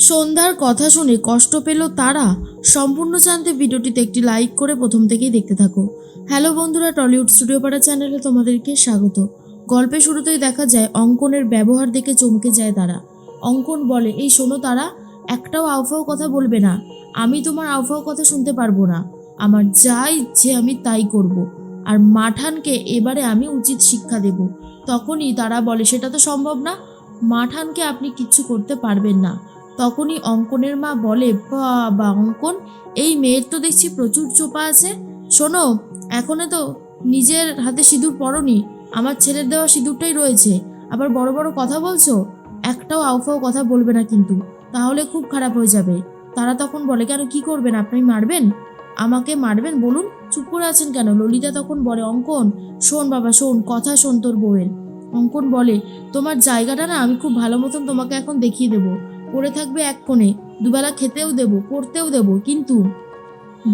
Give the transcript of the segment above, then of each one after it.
সন্ধ্যার কথা শুনে কষ্ট পেল তারা। সম্পূর্ণ জানতে ভিডিওটিতে একটি লাইক করে প্রথম থেকেই দেখতে থাকো। হ্যালো বন্ধুরা, টলিউড স্টুডিও পাড়া চ্যানেলে তোমাদেরকে স্বাগত। গল্পের শুরুতেই দেখা যায় অঙ্কনের ব্যবহার দেখে চমকে যায় তারা। অঙ্কন বলে, এই শোনো তারা, একটাও আউফাও কথা বলবে না। আমি তোমার আউফাও কথা শুনতে পারবো না। আমার যা ইচ্ছে আমি তাই করব। আর মাঠানকে এবারে আমি উচিত শিক্ষা দেব। তখনই তারা বলে, সেটা তো সম্ভব না, মাঠানকে আপনি কিচ্ছু করতে পারবেন না। তখনই অঙ্কনের মা বলে, বাবা অঙ্কন, এই মেয়ের তো দেখছি প্রচুর চোপা আছে। শোনো, এখনো তো নিজের হাতে সিঁদুর পরনি, আমার ছেলের দেওয়া সিঁদুরটাই রয়েছে, আবার বড় বড় কথা বলছো। একটাও আউফাও কথা বলবে না কিন্তু, তাহলে খুব খারাপ হয়ে যাবে। তারা তখন বলে, কেন, কি করবেন আপনি, মারবেন? আমাকে মারবেন বলুন, চুপ করে আছেন কেন? ললিতা তখন বলে, অঙ্কন শোন বাবা, শোন, কথা শোন তোর বউয়ের। অঙ্কন বলে, তোমার জায়গাটা না আমি খুব ভালো মতন তোমাকে এখন দেখিয়ে দেবো। পড়ে থাকবে এক কোণে, দুবেলা খেতেও দেবো, পড়তেও দেবো, কিন্তু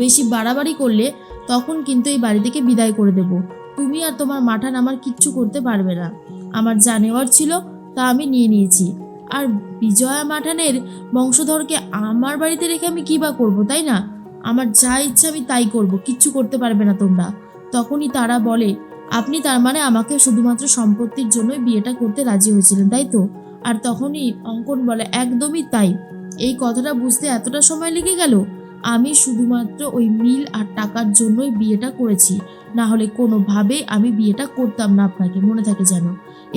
বেশি বাড়াবাড়ি করলে তখন কিন্তু এই বাড়ি থেকে বিদায় করে দেব। তুমি আর তোমার মাঠান আমার কিচ্ছু করতে পারবে না। আমার যা নেওয়ার ছিল তা আমি নিয়ে নিয়েছি। আর বিজয়া মাঠানের বংশধরকে আমার বাড়িতে রেখে আমি কী বা করবো, তাই না? আমার যা ইচ্ছা আমি তাই করব, কিচ্ছু করতে পারবে না তোমরা। তখনই তারা বলে, আপনি তার মানে আমাকে শুধুমাত্র সম্পত্তির জন্যই বিয়েটা করতে রাজি হয়েছিলেন, তাই তো? আর তখনই অঙ্কন বলে, একদমই তাই। এই কথাটা বুঝতে এতটা সময় লেগে গেল? আমি শুধুমাত্র ওই মিল আর টাকার জন্যই বিয়েটা করেছি, না হলে কোনোভাবেই আমি বিয়েটা করতাম না, আপনাকে মনে থাকে যেন।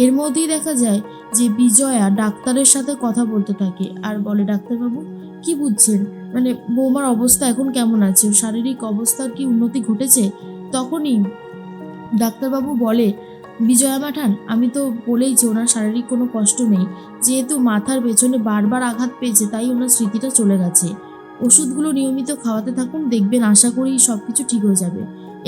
এর মধ্যেই দেখা যায় যে বিজয়া ডাক্তারের সাথে কথা বলতে থাকে আর বলে, ডাক্তারবাবু কি বুঝছেন, মানে বৌমার অবস্থা এখন কেমন আছে, ওর শারীরিক অবস্থার কি উন্নতি ঘটেছে? তখনই ডাক্তারবাবু বলে, বিজয়া মাঠান, আমি তো বলেইছি ওনার শারীরিক কোনো কষ্ট নেই, যেহেতু মাথার পেছনে বারবার আঘাত পেয়েছে তাই ওনার স্মৃতিটা চলে গেছে। ওষুধগুলো নিয়মিত খাওয়াতে থাকুন, দেখবেন আশা করি সব কিছু ঠিক হয়ে যাবে।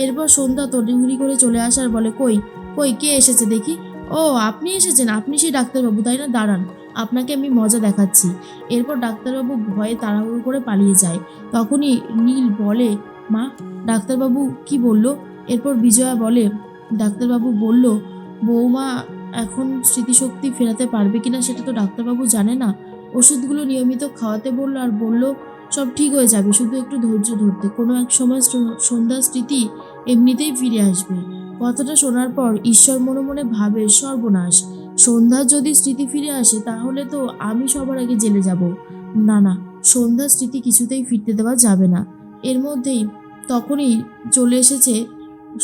এরপর সন্ধ্যা তড়িঘড়ি করে চলে আসার বলে, কই কই কে এসেছে দেখি। ও আপনি এসেছেন, আপনি সেই ডাক্তারবাবু তাই না, দাঁড়ান, আপনাকে আমি মজা দেখাচ্ছি। এরপর ডাক্তারবাবু ভয়ে তাড়াহুড়ো করে পালিয়ে যায়। তখনই নীল বলে, মা, ডাক্তারবাবু কি বলল? এরপর বিজয়া বলে, ডাক্তারবাবু বলল বৌমা এখন স্মৃতিশক্তি ফেরাতে পারবে কিনা সেটা তো ডাক্তারবাবু জানে না। ওষুধগুলো নিয়মিত খাওয়াতে বললো আর বলল সব ঠিক হয়ে যাবে, শুধু একটু ধৈর্য ধরতে, কোনো এক সময় সন্ধ্যার স্মৃতি এমনিতেই ফিরে আসবে। কথাটা শোনার পর ঈশ্বর মনে মনে ভাবে, সর্বনাশ, সন্ধ্যার যদি স্মৃতি ফিরে আসে তাহলে তো আমি সবার আগে জেলে যাব। না না, সন্ধ্যার স্মৃতি কিছুতেই ফিরতে দেওয়া যাবে না। এর মধ্যেই তখনই চলে এসেছে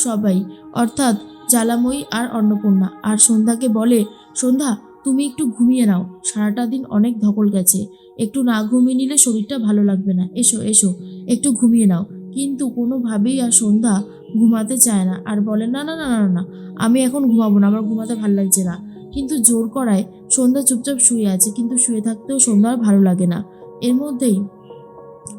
সবাই, অর্থাৎ জ্বালাময়ী আর অন্নপূর্ণা। আর সন্ধ্যাকে বলে, সন্ধ্যা তুমি একটু ঘুমিয়ে নাও, সারাটা দিন অনেক ধকল গেছে, একটু না ঘুমিয়ে নিলে শরীরটা ভালো লাগবে না, এসো এসো একটু ঘুমিয়ে নাও। কিন্তু কোনোভাবেই আর সন্ধ্যা ঘুমাতে চায় না আর বলে, না না না না না, আমি এখন ঘুমাবো না, আমার ঘুমাতে ভালো লাগছে না। কিন্তু জোর করায় সন্ধ্যা চুপচাপ শুয়ে আছে, কিন্তু শুয়ে থাকতেও সন্ধ্যার ভালো লাগে না। এর মধ্যেই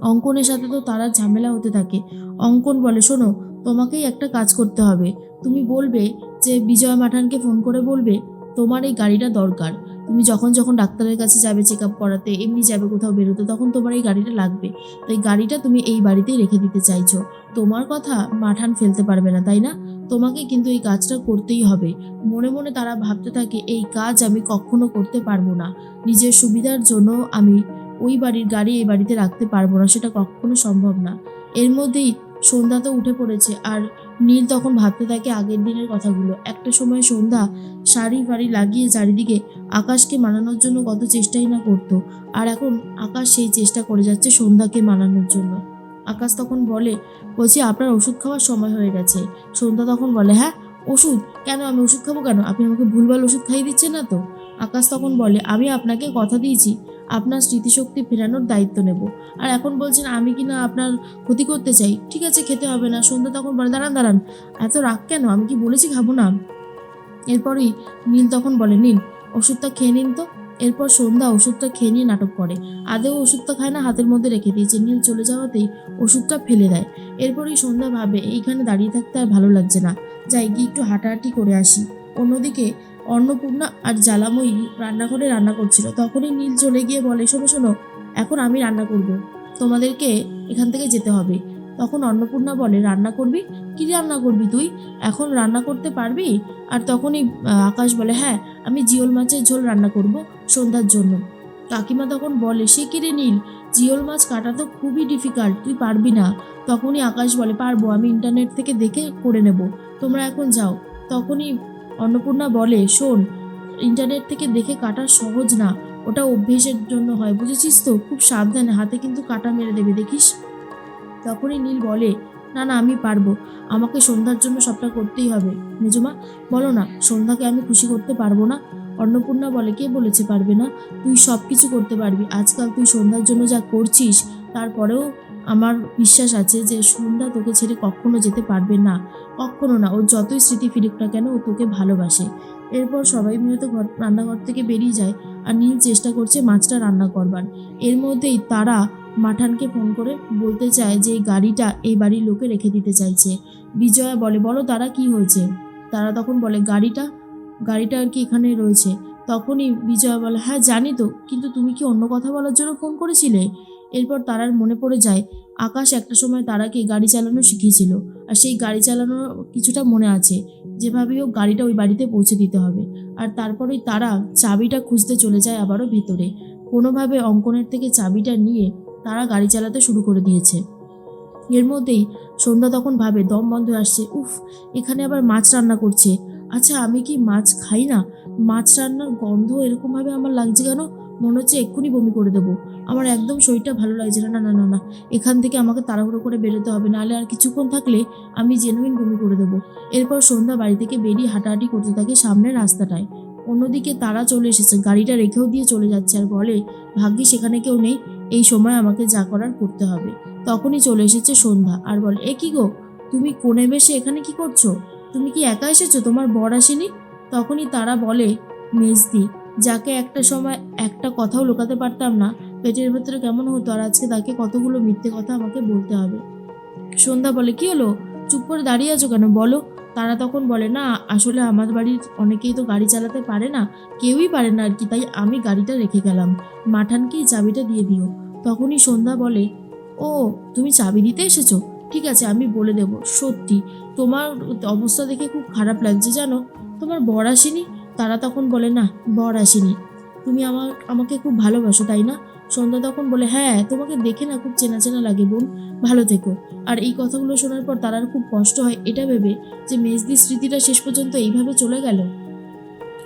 অঙ্কনের সাথে তো তারা ঝামেলা হতে থাকে। অঙ্কন বলে, শোনো, তোমাকেই একটা কাজ করতে হবে। তুমি বলবে যে বিজয় মাঠানকে ফোন করে বলবে তোমার এই গাড়িটা দরকার। তুমি যখন যখন ডাক্তারের কাছে যাবে চেক আপ করাতে, এমনি যাবে কোথাও বেরোতে, তখন তোমার এই গাড়িটা লাগবে। তো এই গাড়িটা তুমি এই বাড়িতেই রেখে দিতে চাইছো। তোমার কথা মাঠান ফেলতে পারবে না, তাই না? তোমাকে কিন্তু এই কাজটা করতেই হবে। মনে মনে তারা ভাবতে থাকে, এই কাজ আমি কখনো করতে পারবো না। নিজের সুবিধার জন্য আমি ওই বাড়ির গাড়ি এই বাড়িতে রাখতে পারবো না, সেটা কখনো সম্ভব না। এর মধ্যেই সন্ধ্যা তো উঠে পড়েছে আর নীল তখন ভাবতে থাকে আগের দিনের কথাগুলো। একটা সময় সন্ধ্যা শাড়ি ফাড়ি লাগিয়ে চারিদিকে আকাশকে মানানোর জন্য কত চেষ্টাই না করতো, আর এখন আকাশ সেই চেষ্টা করে যাচ্ছে সন্ধ্যাকে মানানোর জন্য। আকাশ তখন বলছি আপনার ওষুধ খাওয়ার সময় হয়ে গেছে। সন্ধ্যা তখন বলে, হ্যাঁ ওষুধ? কেন, আমি ওষুধ খাবো কেন? আপনি আমাকে ভুলভাল ওষুধ খাইয়ে দিচ্ছেন না তো? আকাশ তখন বলে, আমি আপনাকে কথা দিয়েছি আপনার স্মৃতিশক্তি ফেরানোর দায়িত্ব নেব, আর এখন বলছেন আমি কিনা আপনার ক্ষতি করতে চাই। ঠিক আছে, খেতে হবে না। সন্ধ্যা তখন বলে, দাঁড়ান দাঁড়ান, এত রাগ কেন, আমি কি বলেছি খাবো না? এরপরই নীল তখন বলে, নিন ওষুধটা খেয়ে নিন তো। এরপর সন্ধ্যা ওষুধটা খেয়ে নিয়ে নাটক করে, আদেও ওষুধটা খায় না, হাতের মধ্যে রেখে দিয়েছে। নীল চলে যাওয়াতেই ওষুধটা ফেলে দেয়। এরপরই সন্ধ্যা ভাবে, এইখানে দাঁড়িয়ে থাকতে আর ভালো লাগছে না, যাই গিয়ে একটু হাঁটাহাঁটি করে আসি। অন্যদিকে অন্নপূর্ণা আর জ্বালাময়ী রান্নাঘরে রান্না করছিল। তখনই নীল চলে গিয়ে বলে, শোনো শোনো, এখন আমি রান্না করব, তোমাদেরকে এখান থেকে যেতে হবে। তখন অন্নপূর্ণা বলে, রান্না করবি? কি রান্না করবি তুই, এখন রান্না করতে পারবি? আর তখনই আকাশ বলে, হ্যাঁ আমি জিওল মাছের ঝোল রান্না করব সন্ধ্যার জন্য। কাকিমা তখন বলে, সে কি রে নীল, জিওল মাছ কাটা তো খুবই ডিফিকাল্ট, তুই পারবি না। তখনই আকাশ বলে, পারবো, আমি ইন্টারনেট থেকে দেখে করে নেব, তোমরা এখন যাও। তখনই অন্নপূর্ণা বলে, শোন, ইন্টারনেট থেকে দেখে কাটা সহজ না, ওটা অভ্যেসের জন্য হয়, বুঝেছিস তো, খুব সাবধানে, হাতে কিন্তু কাটা মেরে দেবে, দেখিস। তখনই নীল বলে, না না, আমি পারবো, আমাকে সন্ধ্যার জন্য সবটা করতেই হবে। মেজমা, বলো না, সন্ধ্যাকে আমি খুশি করতে পারবো না? অন্নপূর্ণা বলে, কে বলেছে পারবে না? তুই সব কিছু করতে পারবি। আজকাল তুই সন্ধ্যার জন্য যা করছিস, তারপরেও আমার বিশ্বাস আছে যে সন্ধ্যা তোকে ছেড়ে কখনো যেতে পারবে না, কখনো না। ওর যতই স্মৃতি ফিরুক না কেন, ও তোকে ভালোবাসে। এরপর সবাই মিলে তো রান্নাঘর থেকে বেরিয়ে যায়, আর নীল চেষ্টা করছে মাছটা রান্না করবার। এর মধ্যেই তারা মাঠানকে ফোন করে বলতে চায় যে এই গাড়িটা এই বাড়ির লোকে রেখে দিতে চাইছে। বিজয়া বলে, বলো তারা, কি হয়েছে? তারা তখন বলে, গাড়িটা গাড়িটা আর কি এখানে রয়েছে। তখনই বিজয়া বলে, হ্যাঁ জানি তো, কিন্তু তুমি কি অন্য কথা বলার জন্য ফোন করেছিলে? এরপর তারার মনে পড়ে যায় আকাশ একটা সময় তারাকে গাড়ি চালানো শিখিয়েছিল, আর সেই গাড়ি চালানো কিছুটা মনে আছে, যেভাবেই হোক গাড়িটা ওই বাড়িতে পৌঁছে দিতে হবে। আর তারপরেই তারা চাবিটা খুঁজতে চলে যায় আবারও ভেতরে। কোনোভাবে অঙ্কনের থেকে চাবিটা নিয়ে তারা গাড়ি চালাতে শুরু করে দিয়েছে। এর মধ্যেই সন্ধ্যা তখন ভাবে, দম বন্ধ হয়ে আসছে, উফ, এখানে আবার মাছ রান্না করছে। আচ্ছা, আমি কি মাছ খাই না? মাছ রান্নার গন্ধ এরকমভাবে আমার লাগছে কেন? মনে হচ্ছে এক্ষুনি বমি করে দেবো। আমার একদম শরীরটা ভালো লাগছে না, না না না না, এখান থেকে আমাকে তাড়াহুড়ো করে বেরোতে হবে, নাহলে আর কিছুক্ষণ থাকলে আমি জেনুইন বমি করে দেবো। এরপর সন্ধ্যা বাড়ি থেকে বেরিয়ে হাঁটাহাঁটি করতে থাকে সামনের রাস্তাটায়। অন্যদিকে তারা চলে এসেছে, গাড়িটা রেখেও দিয়ে চলে যাচ্ছে, আর বলে, ভাগ্যিস সেখানে কেউ নেই, এই সময় আমাকে যা করার করতে হবে। তখনই চলে এসেছে সন্ধ্যা আর বলে, এ কি গো, তুমি কোণে বেশে এখানে কি করছো? তুমি কি একা এসেছো, তোমার বর আসেনি? তখনই তারা বলে, মেজদি, যাকে একটা সময় একটা কথাও লুকাতে পারতাম না, পেটের ভেতরে কেমন হতো, আর আজকে তাকে কতগুলো মিথ্যে কথা আমাকে বলতে হবে। সন্ধ্যা বলে, কি হলো, চুপ করে দাঁড়িয়ে আছো কেন, বলো। তারা তখন বলে, না আসলে আমার বাড়ির অনেকেই তো গাড়ি চালাতে পারে না, কেউই পারে না আর কি, তাই আমি গাড়িটা রেখে গেলাম, মাঠানকেই চাবিটা দিয়ে দিও। তখনই সন্ধ্যা বলে, ও, তুমি চাবি দিতে এসেছো, ঠিক আছে, আমি বলে দেব। সত্যি তোমার অবস্থা দেখে খুব খারাপ লাগছে, জানো, তোমার বর আসেনি? তারা তখন বলে, না, বর আসেনি, তুমি আমাকে খুব ভালোবাসো, তাই না? সন্ধ্যা তখন বলে, হ্যাঁ, তোমাকে দেখে না খুব চেনা চেনা লাগে বোন, ভালো থেকো। আর এই কথাগুলো শোনার পর তারার খুব কষ্ট হয় এটা ভেবে যে মেজদির স্মৃতিটা শেষ পর্যন্ত এইভাবে চলে গেল।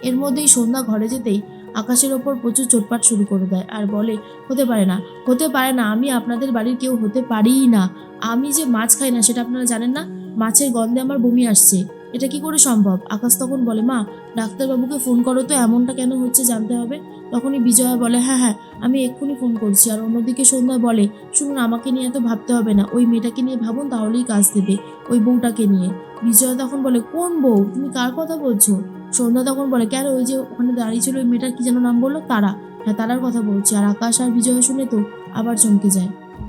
এর মধ্যেই সন্ধ্যা ঘরে যেতেই আকাশের ওপর প্রচুর চোটপাট শুরু করে দেয় আর বলে, হতে পারে না, হতে পারে না, আমি আপনাদের বাড়ির কেউ হতে পারিই না। আমি যে মাছ খাই না সেটা আপনারা জানেন না, মাছের গন্ধে আমার বমি আসছে, এটা কি করে সম্ভব? আকাশ তখন বলে, মা, ডাক্তারবাবুকে ফোন করো তো, এমনটা কেন হচ্ছে জানতে হবে। তখনই বিজয়া বলে, হ্যাঁ হ্যাঁ, আমি এক্ষুনি ফোন করছি। আর অন্যদিকে সন্ধ্যা বলে, শুনুন, আমাকে নিয়ে এত ভাবতে হবে না, ওই মেয়েটাকে নিয়ে ভাবুন, তাহলেই কাজ দেবে, ওই বউটাকে নিয়ে। বিজয়া তখন বলে, কোন বউ, তুমি কার কথা বলছো? সন্ধ্যা তখন বলে, কেন, ওই যে ওখানে দাঁড়িয়ে ছিল ওই মেয়েটার কি যেন নাম বললো, তারা, হ্যাঁ তারার কথা বলছি। আর আকাশ আর বিজয় শুনে তো আবার চমকে যায়।